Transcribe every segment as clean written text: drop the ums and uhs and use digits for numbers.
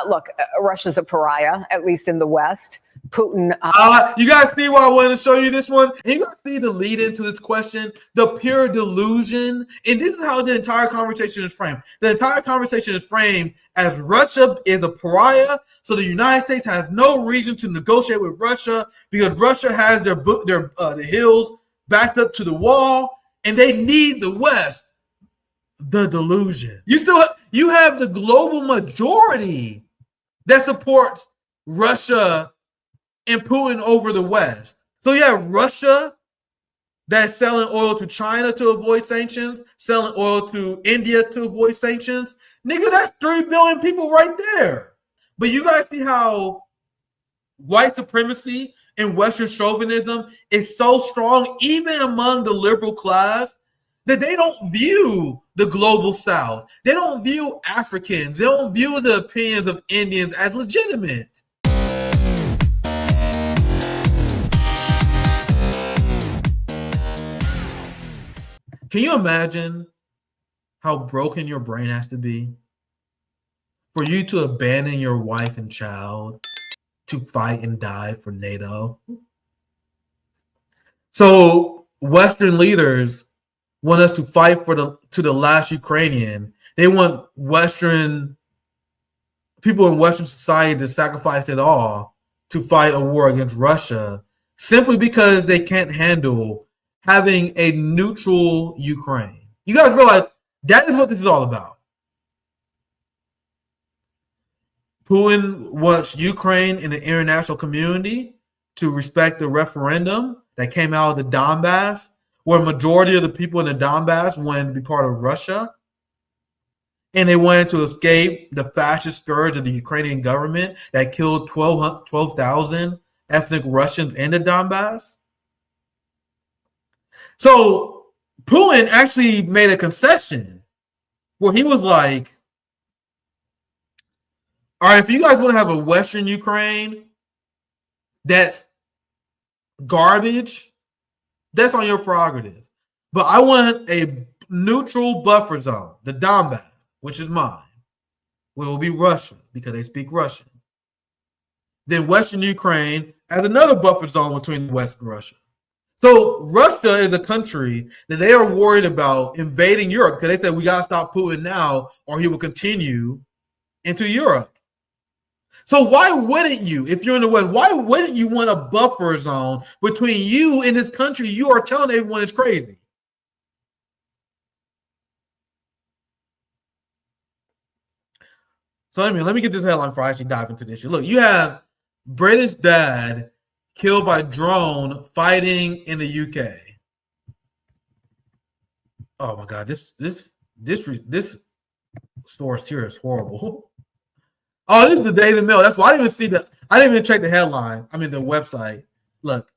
Look, Russia's a pariah, at least in the West. Putin. You guys see why I wanted to show you this one? And you guys see the lead into this question, the pure delusion. And this is how the entire conversation is framed. The entire conversation is framed as Russia is a pariah, so the United States has no reason to negotiate with Russia because Russia has the hills backed up to the wall, and they need the West. The delusion. You have the global majority that supports Russia and Putin over the West. So you have Russia that's selling oil to China to avoid sanctions, selling oil to India to avoid sanctions. Nigga, that's 3 billion people right there. But you guys see how white supremacy and Western chauvinism is so strong, even among the liberal class, that they don't view the global South. They don't view Africans. They don't view the opinions of Indians as legitimate. Can you imagine how broken your brain has to be for you to abandon your wife and child to fight and die for NATO? So Western leaders want us to fight to the last Ukrainian. They want Western people in Western society to sacrifice it all to fight a war against Russia simply because they can't handle having a neutral Ukraine. You guys realize that is what this is all about. Putin wants Ukraine and the international community to respect the referendum that came out of the Donbass, where a majority of the people in the Donbass wanted to be part of Russia. And they wanted to escape the fascist scourge of the Ukrainian government that killed 12,000 ethnic Russians in the Donbass. So Putin actually made a concession where he was like, all right, if you guys want to have a Western Ukraine that's garbage, that's on your prerogative. But I want a neutral buffer zone, the Donbass, which is mine, where it will be Russia because they speak Russian. Then Western Ukraine as another buffer zone between West and Russia. So Russia is a country that they are worried about invading Europe because they said we got to stop Putin now or he will continue into Europe. So why wouldn't you, if you're in the West, why wouldn't you want a buffer zone between you and this country you are telling everyone is crazy? So let me get this headline before I actually dive into this shit. Look, you have British dad killed by drone fighting in the UK. Oh my God, this source here is horrible. Oh, this is the Daily Mail. That's why I didn't even check the headline. I mean the website. Look,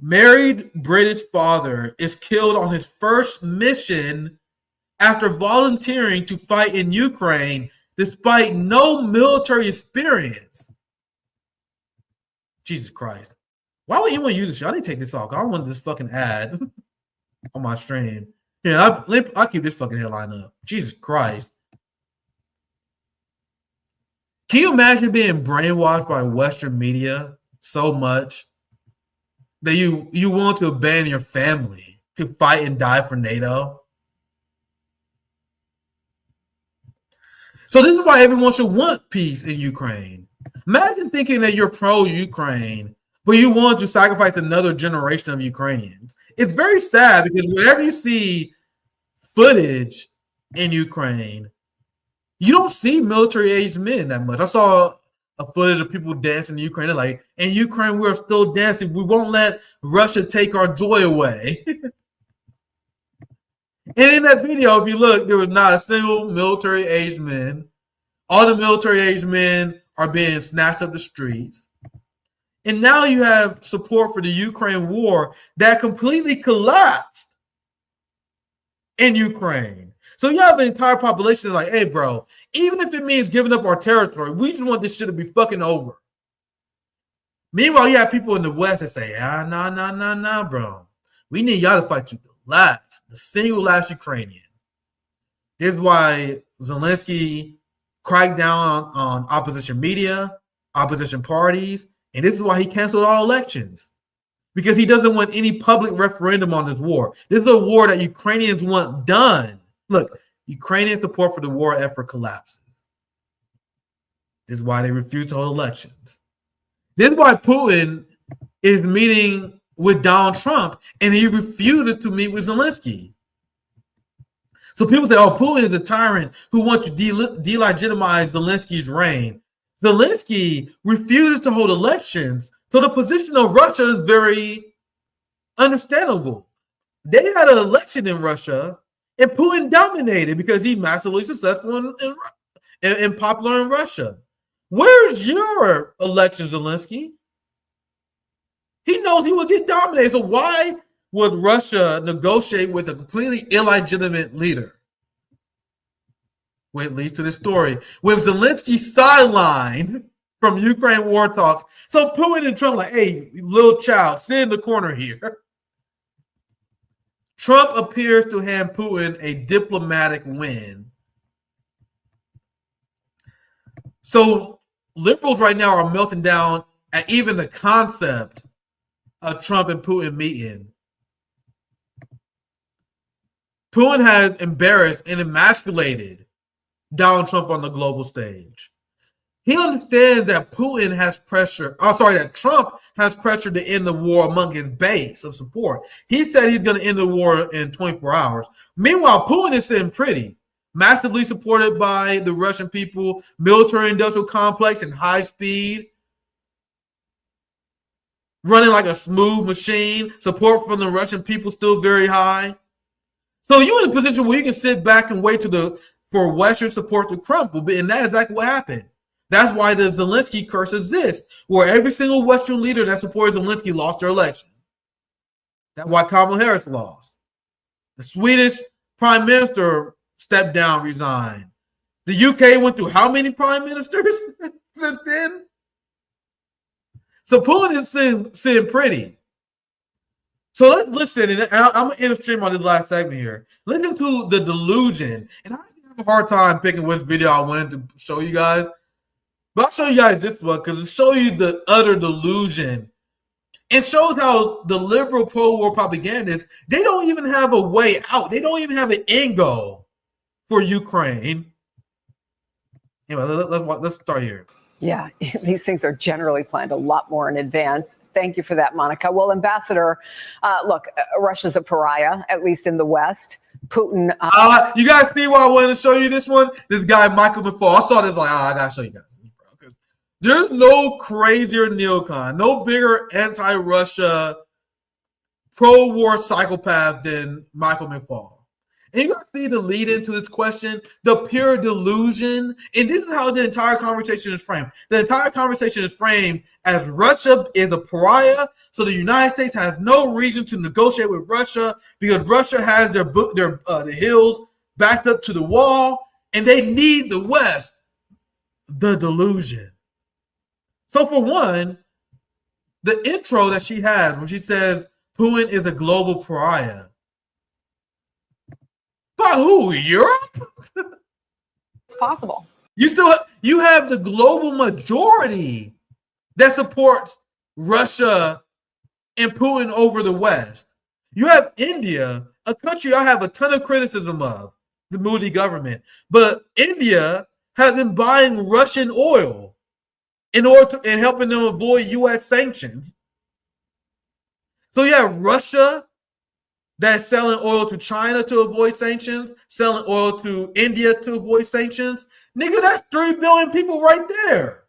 married British father is killed on his first mission after volunteering to fight in Ukraine despite no military experience. Jesus Christ. Why would anyone use this shit? I need to take this off. I don't want this fucking ad on my stream. Yeah, I'll keep this fucking headline up. Jesus Christ. Can you imagine being brainwashed by Western media so much that you want to abandon your family to fight and die for NATO? So this is why everyone should want peace in Ukraine. Imagine thinking that you're pro-Ukraine, but you want to sacrifice another generation of Ukrainians. It's very sad because whenever you see footage in Ukraine, you don't see military-aged men that much. I saw a footage of people dancing in Ukraine. They're like, in Ukraine, we're still dancing. We won't let Russia take our joy away. And in that video, if you look, there was not a single military-aged man. All the military-aged men are being snatched up the streets. And now you have support for the Ukraine war that completely collapsed in Ukraine. So you have an entire population like, hey, bro, even if it means giving up our territory, we just want this shit to be fucking over. Meanwhile, you have people in the West that say, nah, bro. We need y'all to fight to the last, the single last Ukrainian. This is why Zelensky crack down on opposition media, opposition parties, and this is why he canceled all elections. Because he doesn't want any public referendum on this war. This is a war that Ukrainians want done. Look, Ukrainian support for the war effort collapses. This is why they refuse to hold elections. This is why Putin is meeting with Donald Trump and he refuses to meet with Zelensky. So people say, oh, Putin is a tyrant who wants to delegitimize Zelensky's reign. Zelensky refuses to hold elections. So the position of Russia is very understandable. They had an election in Russia and Putin dominated because he's massively successful and popular in Russia. Where's your election, Zelensky? He knows he will get dominated. So why would Russia negotiate with a completely illegitimate leader? Well, it leads to this story. With Zelensky sidelined from Ukraine war talks. So Putin and Trump like, hey, little child, sit in the corner here. Trump appears to hand Putin a diplomatic win. So liberals right now are melting down at even the concept of Trump and Putin meeting. Putin has embarrassed and emasculated Donald Trump on the global stage. He understands that Putin has pressure. That Trump has pressure to end the war among his base of support. He said he's going to end the war in 24 hours. Meanwhile, Putin is sitting pretty, massively supported by the Russian people, military-industrial complex and high speed, running like a smooth machine. Support from the Russian people still very high. So you're in a position where you can sit back and wait for Western support to crumble, and that's exactly what happened. That's why the Zelensky curse exists, where every single Western leader that supported Zelensky lost their election. That's why Kamala Harris lost. The Swedish prime minister stepped down, resigned. The UK went through how many prime ministers since then? So Putin is sitting pretty. So let's listen, and I'm going to end the stream on this last segment here. Listen to the delusion. And I have a hard time picking which video I wanted to show you guys. But I'll show you guys this one because it shows you the utter delusion. It shows how the liberal pro-war propagandists, they don't even have a way out. They don't even have an end goal for Ukraine. Anyway, let's start here. Yeah, these things are generally planned a lot more in advance. Thank you for that, Monica. Well, Ambassador, look, Russia's a pariah, at least in the West. Putin. You guys see why I wanted to show you this one? This guy, Michael McFaul. I saw this like, I got to show you guys. There's no crazier neocon, no bigger anti-Russia, pro-war psychopath than Michael McFaul. And you guys see the lead into this question, the pure delusion. And this is how the entire conversation is framed. The entire conversation is framed as Russia is a pariah, so the United States has no reason to negotiate with Russia because Russia has the hills backed up to the wall, and they need the West. The delusion. So for one, the intro that she has when she says Putin is a global pariah. By who? Europe? It's possible. You have the global majority that supports Russia and Putin over the West. You have India, a country I have a ton of criticism of, the Modi government. But India has been buying Russian oil in order to, and helping them avoid U.S. sanctions. So you have Russia that's selling oil to China to avoid sanctions, selling oil to India to avoid sanctions. Nigga, that's 3 billion people right there.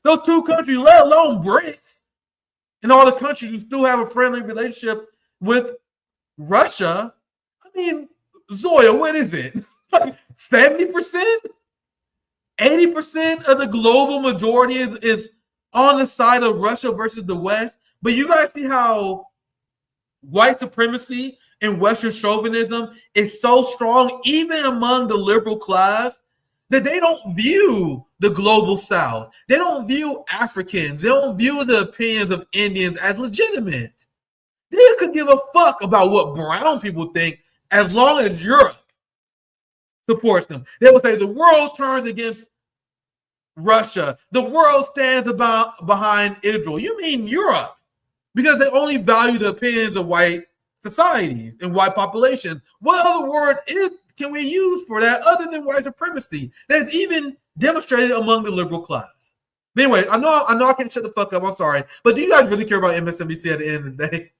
Those two countries, let alone BRICS, and all the countries who still have a friendly relationship with Russia. I mean, Zoya, what is it? Like 70%? 80% of the global majority is on the side of Russia versus the West. But you guys see how white supremacy and Western chauvinism is so strong, even among the liberal class, that they don't view the global South. They don't view Africans. They don't view the opinions of Indians as legitimate. They could give a fuck about what brown people think as long as Europe supports them. They will say the world turns against Russia. The world stands behind Israel. You mean Europe? Because they only value the opinions of white societies and white population. What other word can we use for that other than white supremacy? That's even demonstrated among the liberal class. But anyway, I know I can't shut the fuck up. I'm sorry. But do you guys really care about MSNBC at the end of the day?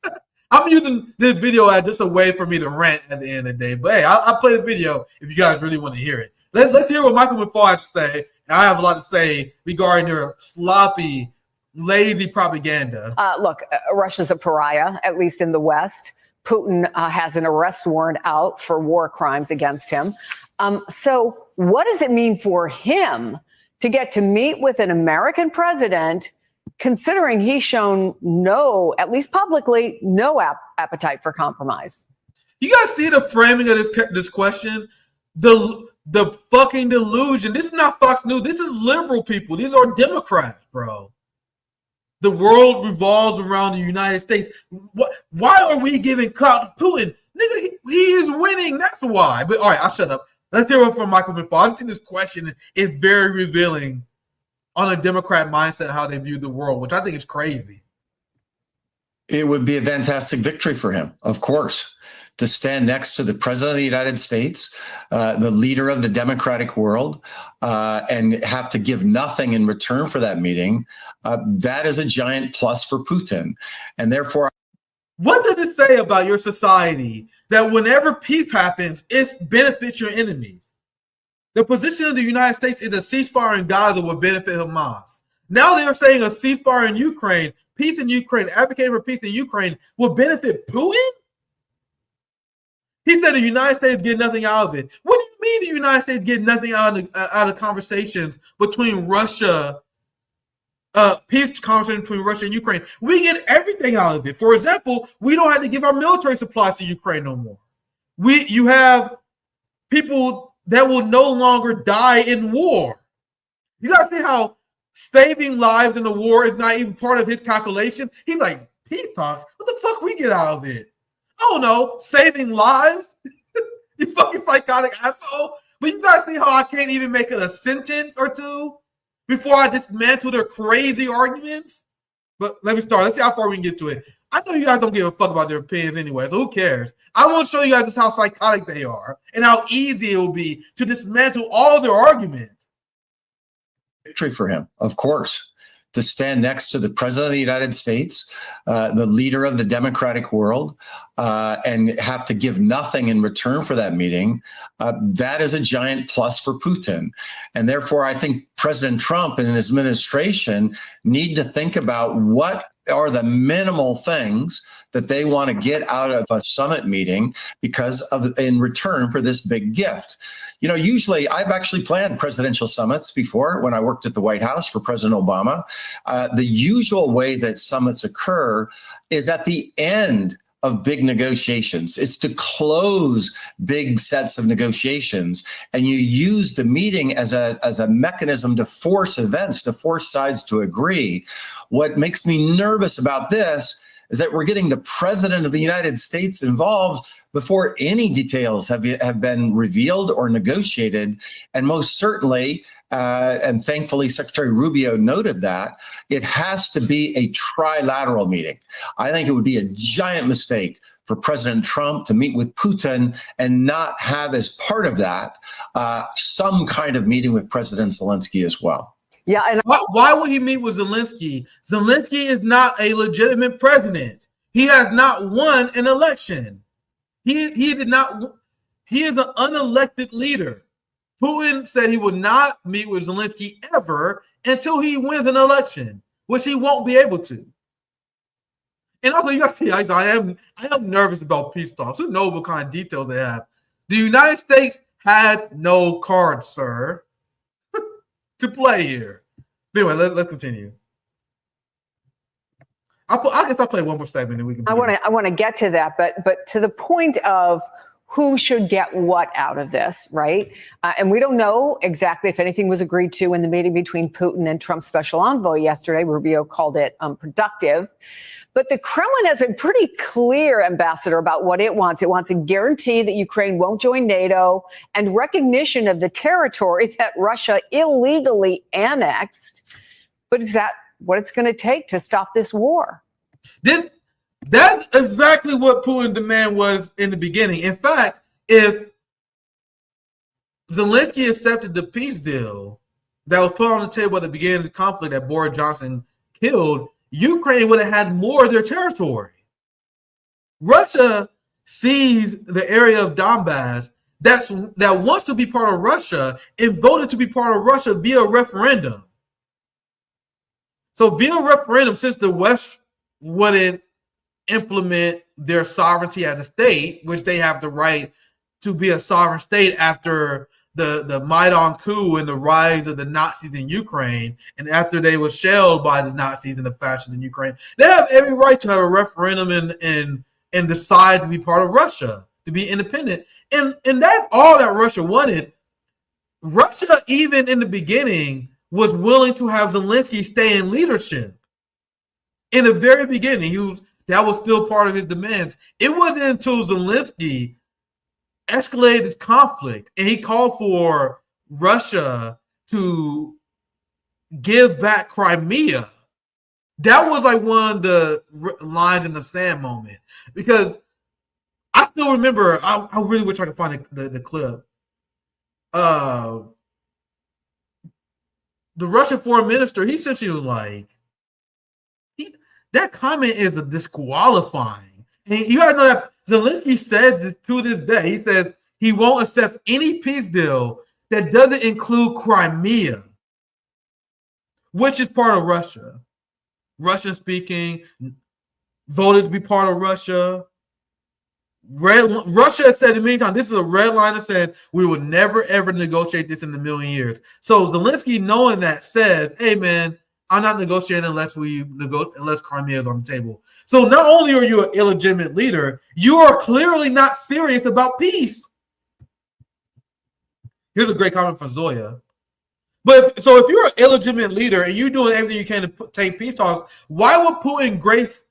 I'm using this video as just a way for me to rant at the end of the day. But hey, I'll play the video if you guys really want to hear it. Let's hear what Michael McFaul has to say. I have a lot to say regarding their sloppy, lazy propaganda. Look, Russia's a pariah, at least in the West. Putin has an arrest warrant out for war crimes against him. So what does it mean for him to get to meet with an American president, considering he's shown no, at least publicly, no appetite for compromise? You guys see the framing of this question? The fucking delusion. This is not Fox News. This is liberal people. These are Democrats, bro. The world revolves around the United States. Why are we giving clout to Putin? Nigga, he is winning. That's why. But all right, I'll shut up. Let's hear it from Michael McFaul. I think this question is very revealing on a Democrat mindset, how they view the world, which I think is crazy. It would be a fantastic victory for him, of course, to stand next to the president of the United States, the leader of the democratic world, and have to give nothing in return for that meeting. That is a giant plus for Putin. And therefore, what does it say about your society that whenever peace happens, it benefits your enemies? The position of the United States is a ceasefire in Gaza will benefit Hamas. Now they are saying a ceasefire in Ukraine, peace in Ukraine, advocating for peace in Ukraine will benefit Putin? He said the United States get nothing out of it. What do you mean the United States get nothing out of conversations between Russia, peace conversation between Russia and Ukraine? We get everything out of it. For example, we don't have to give our military supplies to Ukraine no more. You have people that will no longer die in war. You guys see how saving lives in the war is not even part of his calculation? He's like, peace talks? What the fuck we get out of it? Oh no, saving lives? You fucking psychotic asshole. But you guys see how I can't even make it a sentence or two before I dismantle their crazy arguments? But let me start. Let's see how far we can get to it. I know you guys don't give a fuck about their opinions anyway, so who cares? I want to show you guys just how psychotic they are and how easy it will be to dismantle all their arguments. Victory for him, of course, to stand next to the president of the United States, the leader of the democratic world, and have to give nothing in return for that meeting. That is a giant plus for Putin. And therefore, I think President Trump and his administration need to think about what are the minimal things that they want to get out of a summit meeting in return for this big gift. You know, usually I've actually planned presidential summits before when I worked at the White House for President Obama. The usual way that summits occur is at the end of big negotiations. It's to close big sets of negotiations, and you use the meeting as a mechanism to force events, to force sides to agree. What makes me nervous about this is that we're getting the president of the United States involved before any details have been revealed or negotiated. And most certainly, and thankfully Secretary Rubio noted that, it has to be a trilateral meeting. I think it would be a giant mistake for President Trump to meet with Putin and not have as part of that some kind of meeting with President Zelensky as well. Yeah, and why would he meet with Zelensky? Zelensky is not a legitimate president. He has not won an election. He did not. He is an unelected leader. Putin said he would not meet with Zelensky ever until he wins an election, which he won't be able to. And also, you got to see, I am nervous about peace talks. Who knows what kind of details they have? The United States has no cards, sir, to play here. But anyway, let's continue. I guess I'll play one more statement and we can. I want to get to that, but to the point of who should get what out of this, right? And we don't know exactly if anything was agreed to in the meeting between Putin and Trump's special envoy yesterday. Rubio called it productive. But the Kremlin has been pretty clear, Ambassador, about what it wants. It wants a guarantee that Ukraine won't join NATO and recognition of the territory that Russia illegally annexed. But is that what it's going to take to stop this war? That's exactly what Putin's demand was in the beginning. In fact, if Zelensky accepted the peace deal that was put on the table at the beginning of the conflict that Boris Johnson killed, Ukraine would have had more of their territory. Russia seized the area of Donbass that wants to be part of Russia and voted to be part of Russia via referendum. So via referendum, since the West wouldn't implement their sovereignty as a state, which they have the right to be a sovereign state after the Maidan coup and the rise of the Nazis in Ukraine, and after they were shelled by the Nazis and the fascists in Ukraine, they have every right to have a referendum and decide to be part of Russia, to be independent. And that's all that Russia wanted. Russia, even in the beginning, was willing to have Zelensky stay in leadership. In the very beginning, that was still part of his demands. It wasn't until Zelensky escalated this conflict and he called for Russia to give back Crimea. That was like one of the lines in the sand moment, because I still remember, I really wish I could find the clip. The Russian foreign minister, he essentially was like, that comment is a disqualifying. And you gotta know that Zelensky says this to this day. He says he won't accept any peace deal that doesn't include Crimea, which is part of Russia. Russian speaking, voted to be part of Russia. Russia said in the meantime, this is a red line that said we will never ever negotiate this in a million years. So Zelensky, knowing that, says, hey man, I'm not negotiating unless Crimea is on the table. So not only are you an illegitimate leader, you are clearly not serious about peace. Here's a great comment from Zoya. If you're an illegitimate leader and you're doing everything you can to take peace talks, why would Putin grace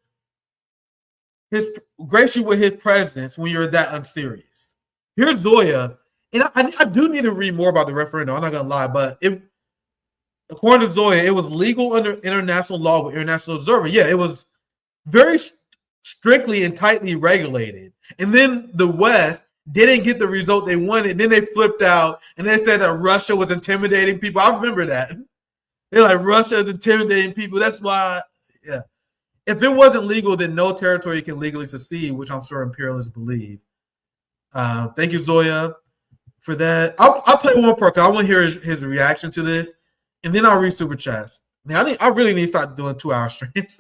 you with his presence when you're that unserious? Here's Zoya, and I do need to read more about the referendum. I'm not gonna lie, but according to Zoya, it was legal under international law with international observer. Yeah, it was very strictly and tightly regulated. And then the West didn't get the result they wanted. Then they flipped out and they said that Russia was intimidating people. I remember that. They're like, Russia is intimidating people. That's why, yeah. If it wasn't legal, then no territory can legally secede, which I'm sure imperialists believe. Thank you, Zoya, for that. I'll play one part. I want to hear his reaction to this. And then I'll read super chats. Now I really need to start doing 2-hour streams.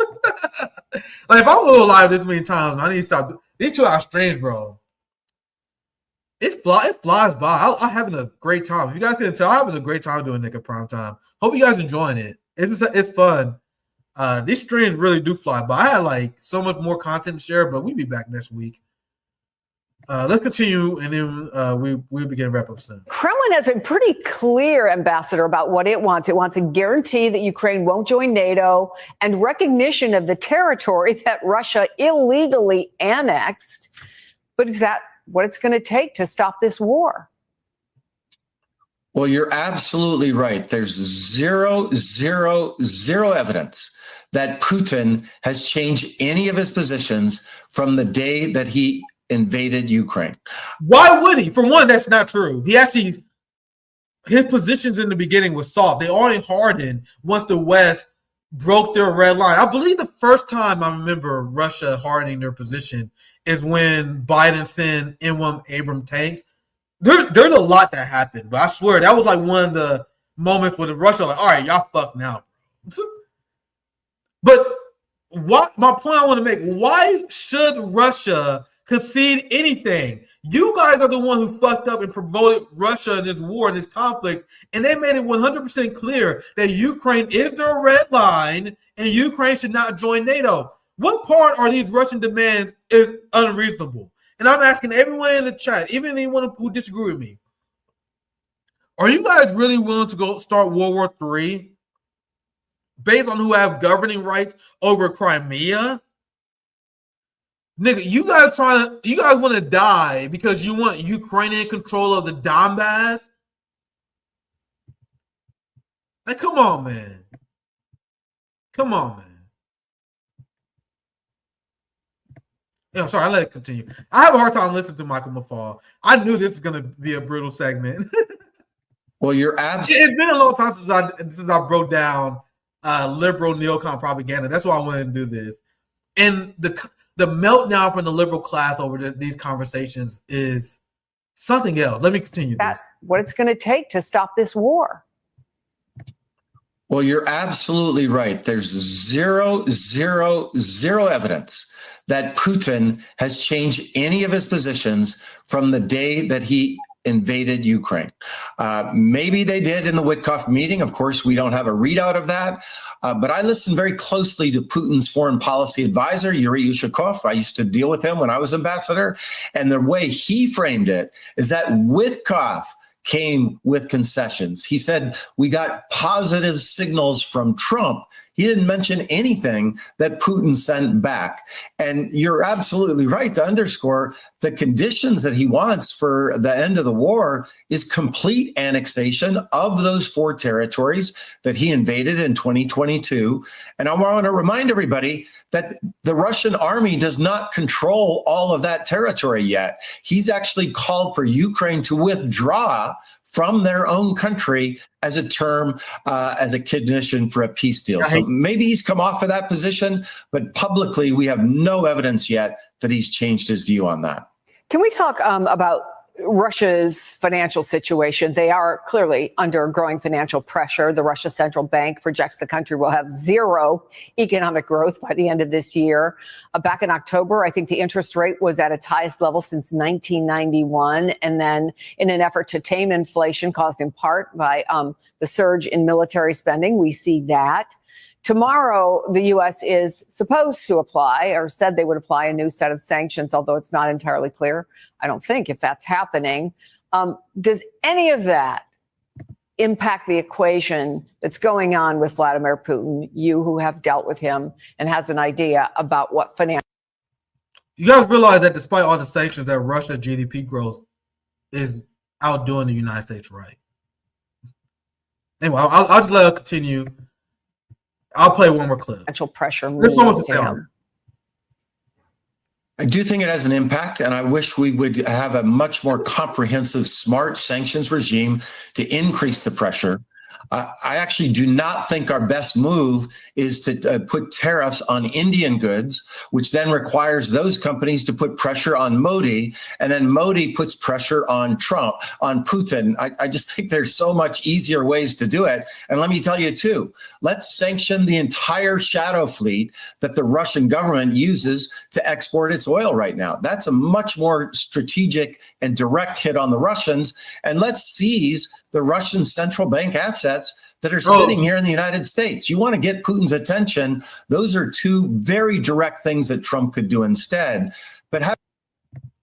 Like if I go live this many times, I need to stop these 2-hour streams, bro. It flies by. I'm having a great time. If you guys can tell, I'm having a great time doing Nick at Prime Time. Hope you guys enjoying it. It's fun. These streams really do fly by. I had like so much more content to share, but we'll be back next week. Let's continue, and then we'll begin to wrap up soon. Kremlin has been pretty clear, Ambassador, about what it wants. It wants a guarantee that Ukraine won't join NATO and recognition of the territory that Russia illegally annexed. But is that what it's going to take to stop this war? Well, you're absolutely right. There's zero evidence that Putin has changed any of his positions from the day that he invaded Ukraine. Why would he? For one, that's not true. His positions in the beginning were soft. They only hardened once the West broke their red line. I believe the first time I remember Russia hardening their position is when Biden sent M1 Abrams tanks. There's a lot that happened, but I swear that was like one of the moments where the Russia like, all right, y'all fucked now. But my point I want to make, why should Russia concede anything? You guys are the one who fucked up and promoted Russia in this war, in this conflict, and they made it 100% clear that Ukraine is their red line and Ukraine should not join NATO. What part are these Russian demands is unreasonable? and I'm asking everyone in the chat, even anyone who disagree with me, are you guys really willing to go start World War III based on who have governing rights over Crimea? Nigga, you guys want to die because you want Ukrainian control of the Donbass? Like, come on, man. Come on, man. Yeah, sorry, I let it continue. I have a hard time listening to Michael McFaul. I knew this was going to be a brutal segment. Well, you're absolutely. It's been a long time since I broke down liberal neocon propaganda. That's why I wanted to do this. And the meltdown from the liberal class over these conversations is something else. Let me continue. That's what it's going to take to stop this war. Well, you're absolutely right. There's zero evidence that Putin has changed any of his positions from the day that he invaded Ukraine. Maybe they did in the Witkoff meeting. Of course, we don't have a readout of that. But I listened very closely to Putin's foreign policy advisor, Yuri Ushakov. I used to deal with him when I was ambassador. And the way he framed it is that Witkoff came with concessions. He said, we got positive signals from Trump. He didn't mention anything that Putin sent back. And you're absolutely right to underscore the conditions that he wants for the end of the war is complete annexation of those 4 territories that he invaded in 2022. And I want to remind everybody that the Russian army does not control all of that territory yet. He's actually called for Ukraine to withdraw from their own country as a term, as a condition for a peace deal. So maybe he's come off of that position, but publicly we have no evidence yet that he's changed his view on that. Can we talk about Russia's financial situation? They are clearly under growing financial pressure. The Russia Central Bank projects the country will have 0 economic growth by the end of this year. Back in October, I think the interest rate was at its highest level since 1991. And then in an effort to tame inflation caused in part by the surge in military spending, we see that. Tomorrow, the U.S. is supposed to apply, or said they would apply, a new set of sanctions, although it's not entirely clear, I don't think, if that's happening. Does any of that impact the equation that's going on with Vladimir Putin, you who have dealt with him and has an idea about what financial... You guys realize that despite all the sanctions, that Russia's GDP growth is outdoing the United States, right? Anyway, I'll just let it continue. I'll play one more clip. Financial pressure There's so much to say to on him. I do think it has an impact, and I wish we would have a much more comprehensive, smart sanctions regime to increase the pressure. I actually do not think our best move is to put tariffs on Indian goods, which then requires those companies to put pressure on Modi, and then Modi puts pressure on Trump, on Putin. I just think there's so much easier ways to do it. And let me tell you, too, let's sanction the entire shadow fleet that the Russian government uses to export its oil right now. That's a much more strategic and direct hit on the Russians. And let's seize the Russian central bank assets that are sitting here in the United States. You want to get Putin's attention. Those are 2 very direct things that Trump could do instead. But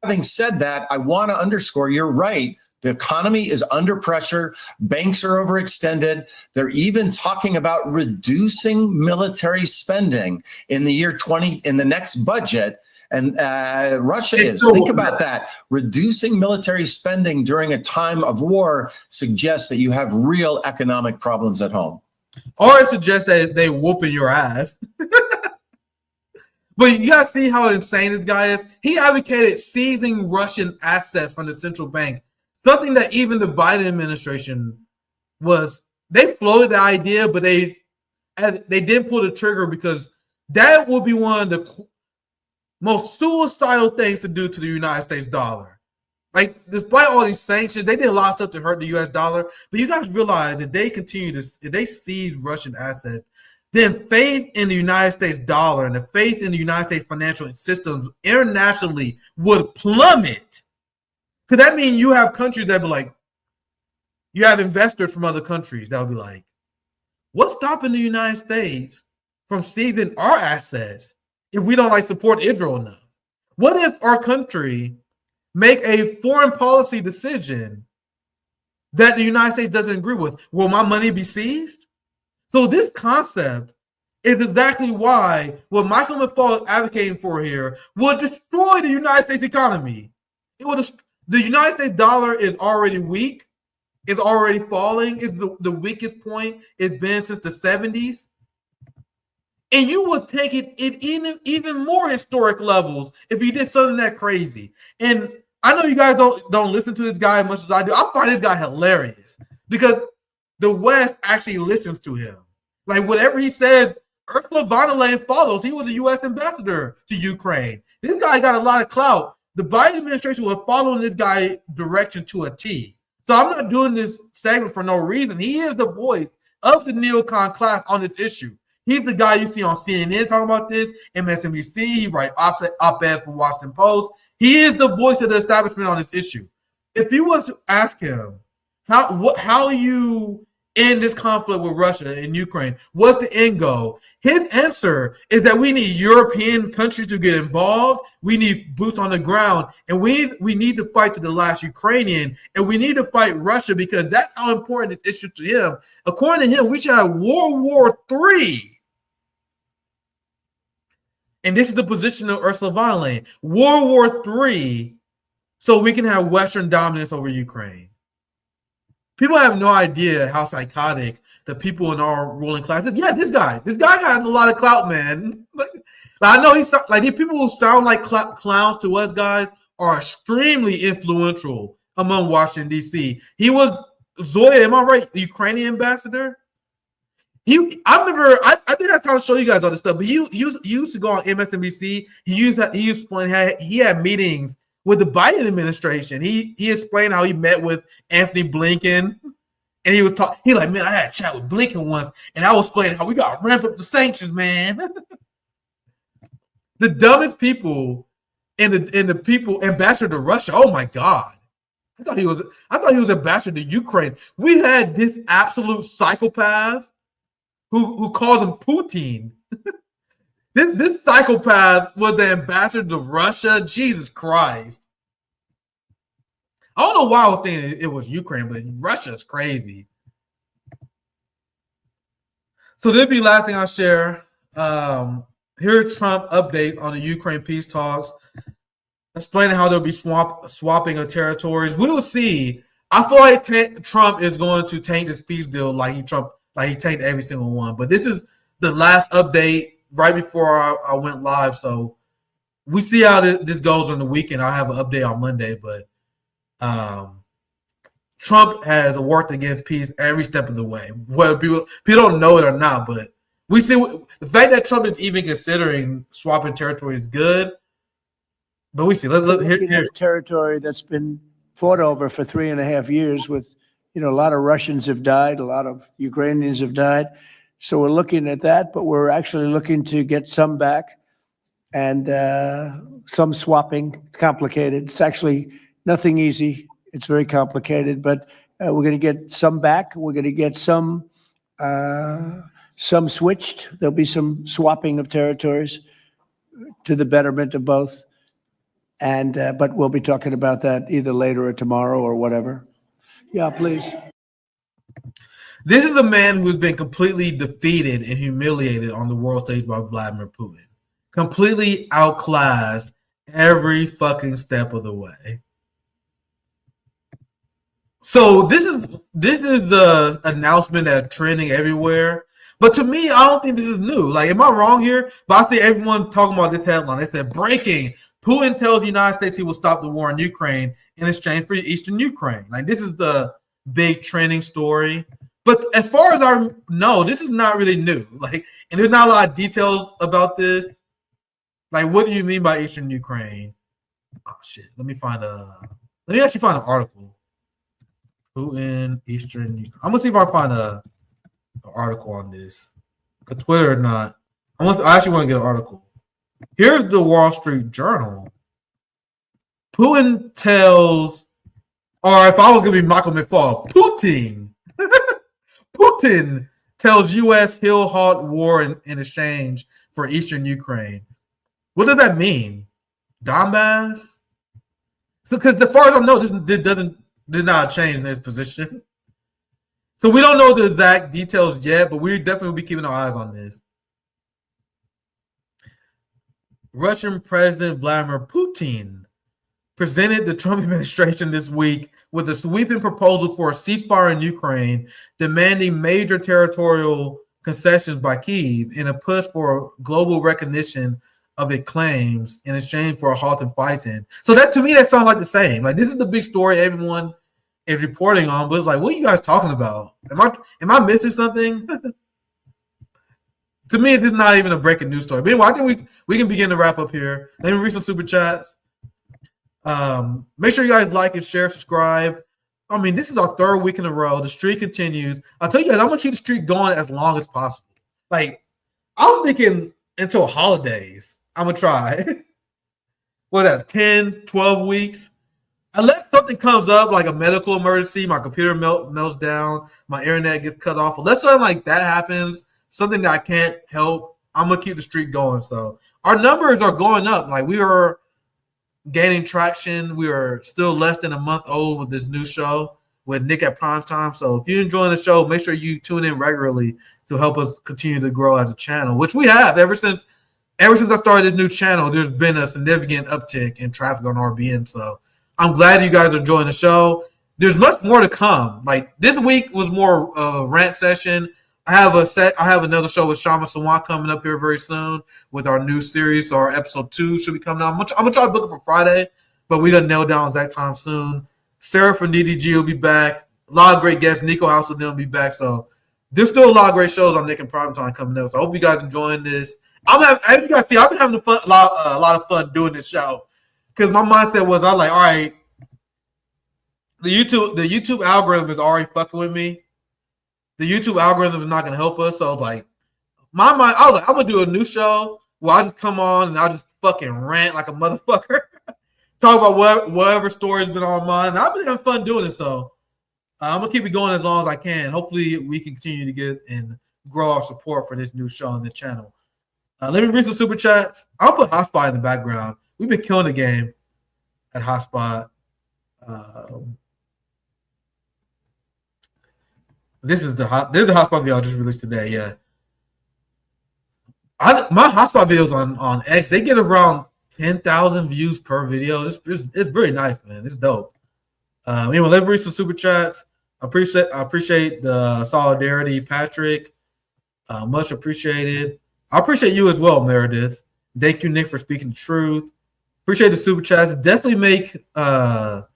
having said that, I want to underscore, you're right. The economy is under pressure. Banks are overextended. They're even talking about reducing military spending in the year in the next budget. And Russia is. Think about that. Reducing military spending during a time of war suggests that you have real economic problems at home. Or it suggests that they whooping your ass. But you guys see how insane this guy is? He advocated seizing Russian assets from the central bank, something that even the Biden administration they floated the idea, but they didn't pull the trigger because that would be one of the most suicidal things to do to the United States dollar. Like, despite all these sanctions, they did a lot of stuff to hurt the U.S. dollar. But you guys realize that if they seize Russian assets, then faith in the United States dollar and the faith in the United States financial systems internationally would plummet. Because that means you have countries that be like, you have investors from other countries that will be like, what's stopping the United States from seizing our assets if we don't support Israel enough? What if our country make a foreign policy decision that the United States doesn't agree with? Will my money be seized? So this concept is exactly why what Michael McFaul is advocating for here will destroy the United States economy. The United States dollar is already weak. It's already falling. It's the weakest point it's been since the 70s. And you would take it even more historic levels if you did something that crazy. And I know you guys don't listen to this guy as much as I do. I find this guy hilarious because the West actually listens to him. Like whatever he says, Ursula von der Leyen follows. He was a U.S. ambassador to Ukraine. This guy got a lot of clout. The Biden administration was following this guy direction to a T. So I'm not doing this segment for no reason. He is the voice of the neocon class on this issue. He's the guy you see on CNN talking about this, MSNBC. He writes op-ed for Washington Post. He is the voice of the establishment on this issue. If you was to ask him how you end this conflict with Russia and Ukraine, what's the end goal? His answer is that we need European countries to get involved. We need boots on the ground, and we need to fight to the last Ukrainian, and we need to fight Russia because that's how important this issue to him. According to him, we should have World War III. And this is the position of Ursula von der Leyen. World War III, so we can have Western dominance over Ukraine. People have no idea how psychotic the people in our ruling class is. Yeah, this guy has a lot of clout, man. I know he's like these people who sound like clowns to us guys are extremely influential among Washington, D.C. He was Zoya, am I right? The Ukrainian ambassador. I remember. I think I tried to show you guys all this stuff, but he used to go on MSNBC. He explained he had meetings with the Biden administration. He explained how he met with Anthony Blinken, and he was talking. He like, man, I had a chat with Blinken once, and I was explaining how we got to ramp up the sanctions, man. The dumbest people and the people ambassador to Russia. Oh my God. I thought he was ambassador to Ukraine. We had this absolute psychopath who calls him Putin. This psychopath was the ambassador to Russia. Jesus Christ. I don't know why I was thinking it was Ukraine, but Russia's crazy. So this will be the last thing I'll share. Here's Trump update on the Ukraine peace talks, explaining how they'll be swapping of territories. We will see. I feel like Trump is going to taint this peace deal like he tanked every single one. But this is the last update right before I went live. So we see how this goes on the weekend. I'll have an update on Monday. But Trump has worked against peace every step of the way. Whether people don't know it or not, but we see the fact that Trump is even considering swapping territory is good. But we see. Here's territory that's been fought over for 3.5 years with, a lot of Russians have died, a lot of Ukrainians have died. So we're looking at that, but we're actually looking to get some back and some swapping. It's complicated. It's actually nothing easy. It's very complicated, but we're going to get some back. We're going to get some switched. There'll be some swapping of territories to the betterment of both. And but we'll be talking about that either later or tomorrow or whatever. Yeah, please. This is a man who has been completely defeated and humiliated on the world stage by Vladimir Putin. Completely outclassed every fucking step of the way. So this is the announcement that's trending everywhere. But to me, I don't think this is new. Like, am I wrong here? But I see everyone talking about this headline. They said, breaking. Putin tells the United States he will stop the war in Ukraine in exchange for Eastern Ukraine. Like, this is the big trending story. But as far as I know, this is not really new. Like, and there's not a lot of details about this. Like, what do you mean by Eastern Ukraine? Oh shit! Let me actually find an article. Putin, Eastern Ukraine. I'm gonna see if I find an article on this. Twitter or not. I actually want to get an article. Here's the Wall Street Journal. Putin tells, or if I was going to be Michael McFaul, Putin tells U.S. he'll halt war in exchange for Eastern Ukraine. What does that mean? Donbass? So, because as far as I know, this did not change in this position. So we don't know the exact details yet, but we definitely will be keeping our eyes on this. Russian President Vladimir Putin presented the Trump administration this week with a sweeping proposal for a ceasefire in Ukraine, demanding major territorial concessions by Kyiv in a push for global recognition of its claims in exchange for a halt in fighting. So that, to me, that sounds like the same. Like, this is the big story everyone is reporting on, but it's like, what are you guys talking about? Am I missing something? To me, this is not even a breaking news story. But anyway, I think we can begin to wrap up here. Let me read some super chats. Make sure you guys like and share, subscribe. I mean, this is our third week in a row. The streak continues. I'll tell you guys, I'm gonna keep the streak going as long as possible. Like, I'm thinking until holidays. I'm gonna try. What is that, 10, 12 weeks? Unless something comes up like a medical emergency, my computer melts down, my internet gets cut off. Unless something like that happens, something that I can't help, I'm gonna keep the streak going. So our numbers are going up. Like, we are gaining traction. We are still less than a month old with this new show with Nick at Primetime. So if you're enjoying the show, make sure you tune in regularly to help us continue to grow as a channel, which we have ever since I started this new channel. There's been a significant uptick in traffic on RBN. So I'm glad you guys are enjoying the show. There's much more to come. Like, this week was more rant session. I have another show with Shama Sawant coming up here very soon with our new series. So our episode 2 should be coming out. I'm gonna try to book it for Friday, but we're gonna nail down exact time soon. Sarah from DDG will be back. A lot of great guests. Nico House will be back. So there's still a lot of great shows on Nick and Primetime coming up. So I hope you guys enjoying this. As you guys see, I've been having a lot of fun doing this show because my mindset was, I was like, all right, the YouTube algorithm is already fucking with me. The YouTube algorithm is not going to help us. So I was like, I was like, I'm going to do a new show where I just come on and I'll just fucking rant like a motherfucker. Talk about whatever story's been on mine. I've been having fun doing it. So I'm going to keep it going as long as I can. Hopefully we can continue to get and grow our support for this new show on the channel. Let me read some super chats. I'll put Hotspot in the background. We've been killing the game at Hotspot. This is the Hotspot video I just released today. Yeah, my Hotspot videos on X, they get around 10,000 views per video. It's very nice, man. It's dope. Anyway, let me read some super chats. I appreciate the solidarity, Patrick. Much appreciated. I appreciate you as well, Meredith. Thank you, Nick, for speaking the truth. Appreciate the super chats. Definitely make the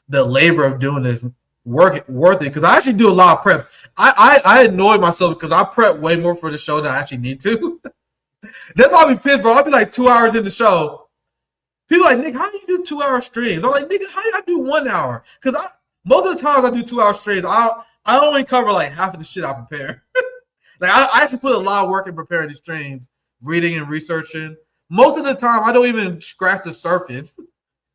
labor of doing this worth it, because I actually do a lot of prep. I annoy myself because I prep way more for the show than I actually need to. That's why I be pissed, bro. I'll be like 2 hours in the show. People are like, Nick, how do you do 2 hour streams? I'm like, nigga, how do I do 1 hour? Because most of the times I do 2 hour streams, I only cover like half of the shit I prepare. Like, I actually put a lot of work in preparing these streams, reading and researching. Most of the time, I don't even scratch the surface.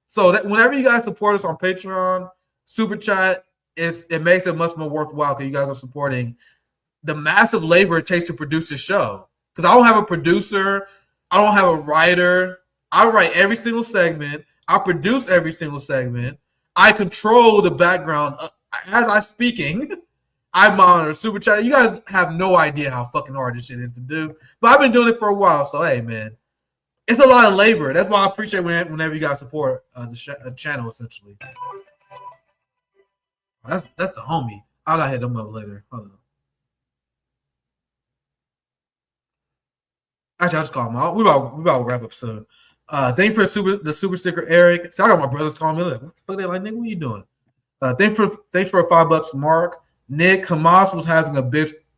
So that whenever you guys support us on Patreon, Super Chat, it makes it much more worthwhile because you guys are supporting the massive labor it takes to produce this show. Because I don't have a producer. I don't have a writer. I write every single segment. I produce every single segment. I control the background as I'm speaking. I monitor Super Chat. You guys have no idea how fucking hard this shit is to do. But I've been doing it for a while. So, hey, man, it's a lot of labor. That's why I appreciate whenever you guys support the channel, essentially. That's the homie. I got to hit them up later. Hold on. Actually, I'll just call him out. We about to wrap up soon. Thank you for the super sticker, Eric. See, I got my brothers calling me. Like, what the fuck? They like, nigga, what are you doing? Thanks for $5, Mark. Nick, Hamas was having a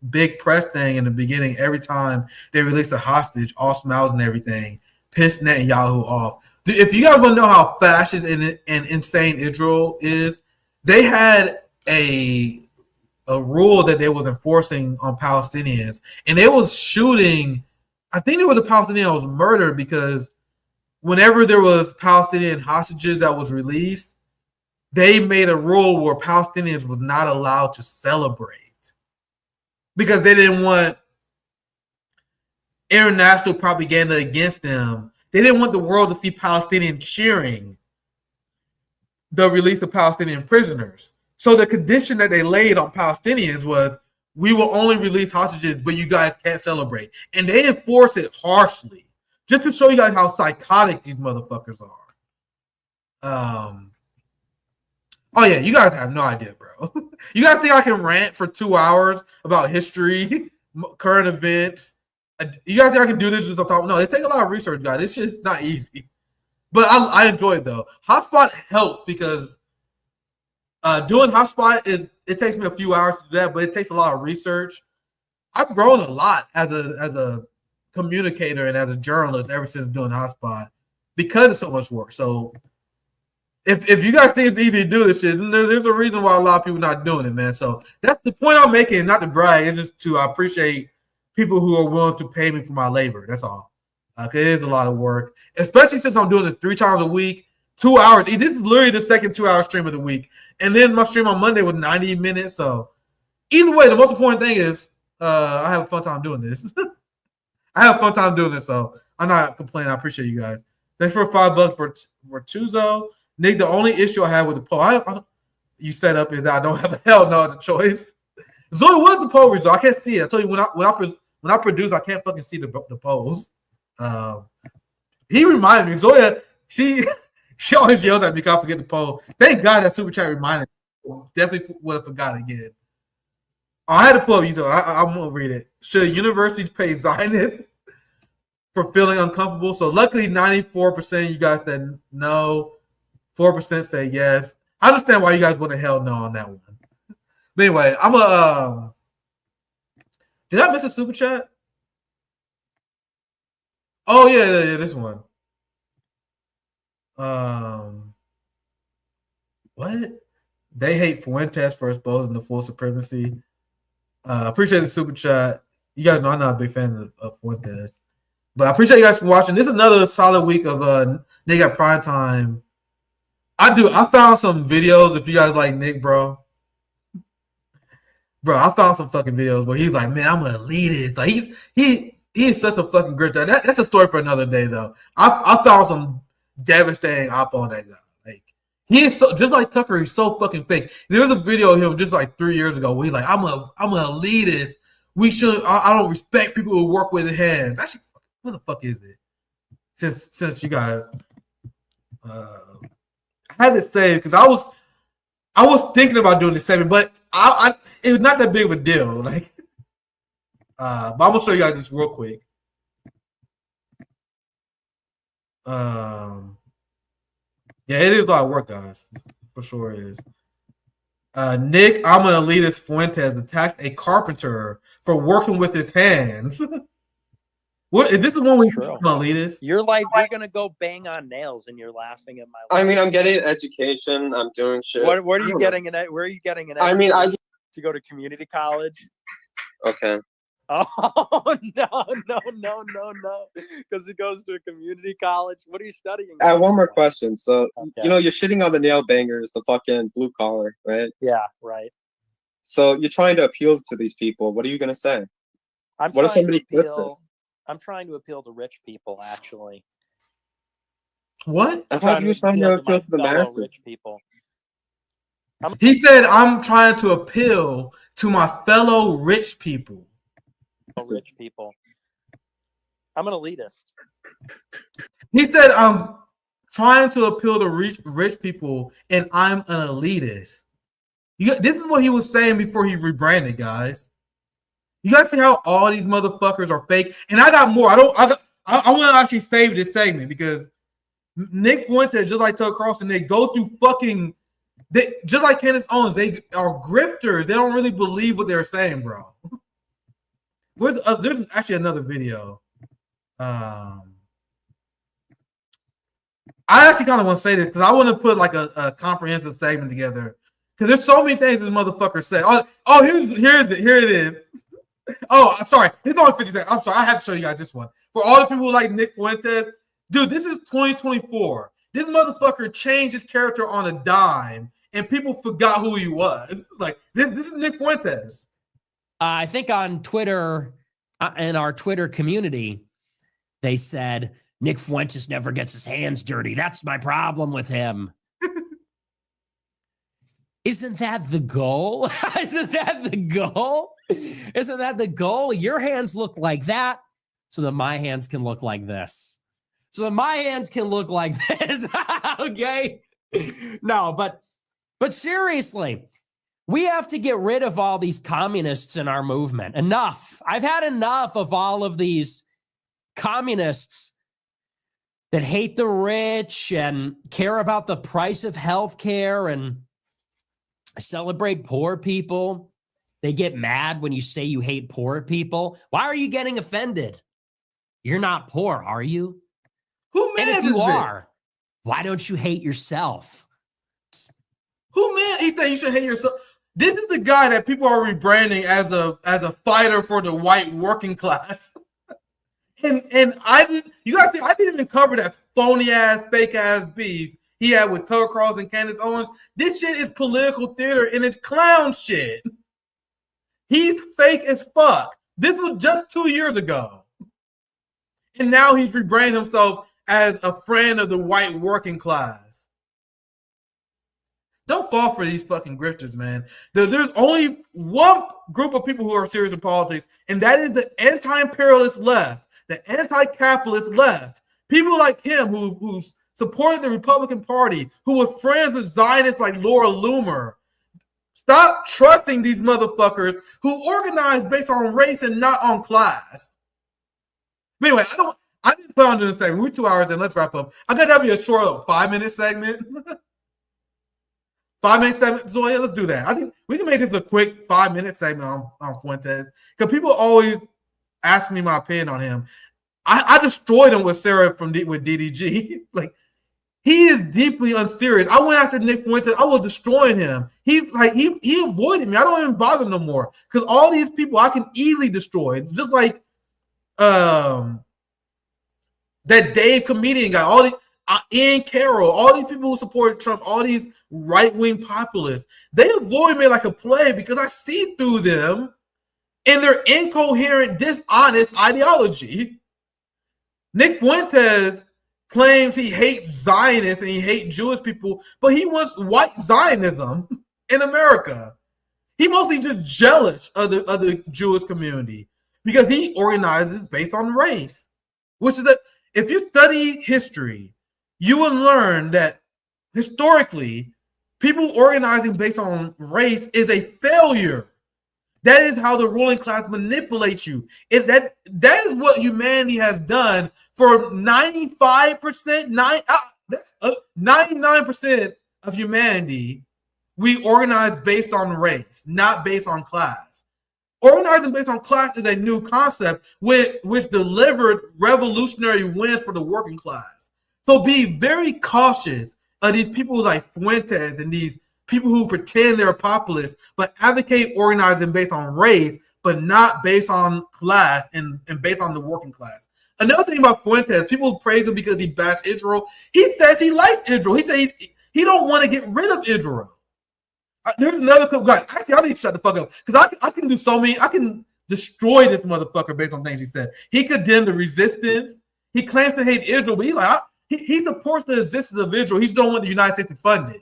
big press thing in the beginning. Every time they released a hostage, all smiles and everything, pissed Netanyahu off. If you guys want to know how fascist and insane Israel is, they had a rule that they was enforcing on Palestinians, and they was shooting. I think there was a Palestinian that was murdered because whenever there was Palestinian hostages that was released, they made a rule where Palestinians was not allowed to celebrate because they didn't want international propaganda against them. They didn't want the world to see Palestinians cheering. the release of Palestinian prisoners. So the condition that they laid on Palestinians was, we will only release hostages, but you guys can't celebrate. And they enforce it harshly, just to show you guys how psychotic these motherfuckers are. Oh yeah, you guys have no idea, bro. You guys think I can rant for 2 hours about history, current events? You guys think I can do this just on top? No, it takes a lot of research, guys. It's just not easy. But I enjoy it though. Hotspot helps because doing Hotspot it takes me a few hours to do that, but it takes a lot of research. I've grown a lot as a communicator and as a journalist ever since doing Hotspot because it's so much work. So if you guys think it's easy to do this shit, then there's a reason why a lot of people not doing it, man. So that's the point I'm making, not to brag. It's just I appreciate people who are willing to pay me for my labor. That's all. It is a lot of work, especially since I'm doing it 3 times a week, 2 hours. This is literally the second 2-hour stream of the week. And then my stream on Monday was 90 minutes. So either way, the most important thing is I have a fun time doing this. I have a fun time doing this, so I'm not complaining. I appreciate you guys. Thanks for $5 for Tuzo. Nick, the only issue I have with the poll you set up is that I don't have a hell no as a choice. Zoe, what's the poll result? I can't see it. I tell you, when I produce, I can't fucking see the polls. He reminded me. Zoya, she always yells at me because I forget the poll. Thank God that super chat reminded me. Definitely would have forgot again. I had to pull up you. I'm gonna read it. Should universities pay Zionists for feeling uncomfortable? So luckily, 94% of you guys said no. 4% say yes. I understand why you guys would have held no on that one. But anyway, I'm a. Did I miss a super chat? Oh yeah, this one. What? They hate Fuentes for exposing the full supremacy. Appreciate the super chat. You guys know I'm not a big fan of Fuentes, but I appreciate you guys for watching. This is another solid week of Nick at Prime Time. I found some videos. If you guys like Nick, bro, I found some fucking videos where he's like, man, I'm an elitist. Like he is such a fucking grifter. That's a story for another day, though. I found some devastating op on that guy. Like he is so, just like Tucker. He's so fucking fake. There was a video of him just like 3 years ago where he's like, I'm an elitist. We should. I don't respect people who work with hands. Actually, what the fuck is it? Since you guys, I had it saved because I was thinking about doing the 7, but it was not that big of a deal. Like, but I'm gonna show you guys this real quick. Yeah, it is a lot of work, guys. For sure it is. Nick, I'm an elitist. Fuentes attacked a carpenter for working with his hands. What is this? Is one we elitist? You're gonna go bang on nails, and you're laughing at my. I mean, I'm getting an education. I'm doing shit. What are you getting in it? Where are you getting an? I mean, to go to community college. Okay. Oh no! Because he goes to a community college. What are you studying? I have one more question. So you know, you're shitting on the nail bangers, the fucking blue collar, right? Yeah, right. So you're trying to appeal to these people. What are you gonna say? What if somebody flips this? I'm trying to appeal to rich people, actually. What? I thought you were trying to appeal to the masses. Rich people. He said, "I'm trying to appeal to my fellow rich people." Rich people. I'm an elitist. He said, "I'm trying to appeal to rich people, and I'm an elitist." This is what he was saying before he rebranded, guys. You guys see how all these motherfuckers are fake? And I got more. I want to actually save this segment because Nick Fuentes, just like Tucker Carlson, they go through fucking. Just like Candace Owens, they are grifters. They don't really believe what they're saying, bro. There's actually another video. I actually kind of want to say this because I want to put like a comprehensive segment together because there's so many things this mother said. Oh, here it is. Oh, I'm sorry. It's only 50 seconds. I'm sorry. I have to show you guys this one. For all the people who like Nick Fuentes, dude, this is 2024. This motherfucker changed his character on a dime, and people forgot who he was. Like, this is Nick Fuentes. I think on Twitter, in our Twitter community, they said, Nick Fuentes never gets his hands dirty. That's my problem with him. Isn't that the goal? Isn't that the goal? Isn't that the goal? Your hands look like that so that my hands can look like this. So that my hands can look like this. Okay? No, but seriously, we have to get rid of all these communists in our movement. Enough. I've had enough of all of these communists that hate the rich and care about the price of healthcare and celebrate poor people. They get mad when you say you hate poor people. Why are you getting offended? You're not poor, are you? Who man And if is you this? are, why don't you hate yourself? Who man? He said you should hate yourself. This is the guy that people are rebranding as a fighter for the white working class. And I didn't. You guys see? I didn't even cover that phony ass, fake ass beef he had with Tucker Carlson and Candace Owens. This shit is political theater and it's clown shit. He's fake as fuck. This was just 2 years ago. And now he's rebranded himself as a friend of the white working class. Don't fall for these fucking grifters, man. There's only one group of people who are serious in politics, and that is the anti-imperialist left, the anti-capitalist left. People like him who supported the Republican Party, who was friends with Zionists like Laura Loomer. Stop trusting these motherfuckers who organize based on race and not on class. But anyway, I didn't plan on doing this segment. We're 2 hours in. Let's wrap up. I got to be a short 5-minute segment. 5-minute segment, Zoya. Let's do that. I think we can make this a quick 5-minute segment on Fuentes because people always ask me my opinion on him. I destroyed him with Sarah with DDG. Like, he is deeply unserious. I went after Nick Fuentes. I was destroying him. He's like he avoided me. I don't even bother no more because all these people I can easily destroy. Just like that Dave comedian guy, all these Ian Carroll, all these people who support Trump, all these right-wing populists, they avoid me like a plague because I see through them and their incoherent, dishonest ideology. Nick Fuentes claims he hates Zionists and he hates Jewish people, but he wants white Zionism in America. He mostly just jealous of the Jewish community because he organizes based on race, which is that if you study history, you will learn that historically, people organizing based on race is a failure. That is how the ruling class manipulates you. That is what humanity has done for 99% of humanity. We organize based on race, not based on class. Organizing based on class is a new concept which delivered revolutionary wins for the working class. So be very cautious of these people like Fuentes and these people who pretend they're populists, but advocate organizing based on race, but not based on class and based on the working class. Another thing about Fuentes, people praise him because he bashed Israel. He says he likes Israel. He says he don't want to get rid of Israel. There's another guy. Actually, I need to shut the fuck up because I can do so many. I can destroy this motherfucker based on things he said. He condemned the resistance. He claims to hate Israel, but he supports the existence of Israel. He just don't want the United States to fund it.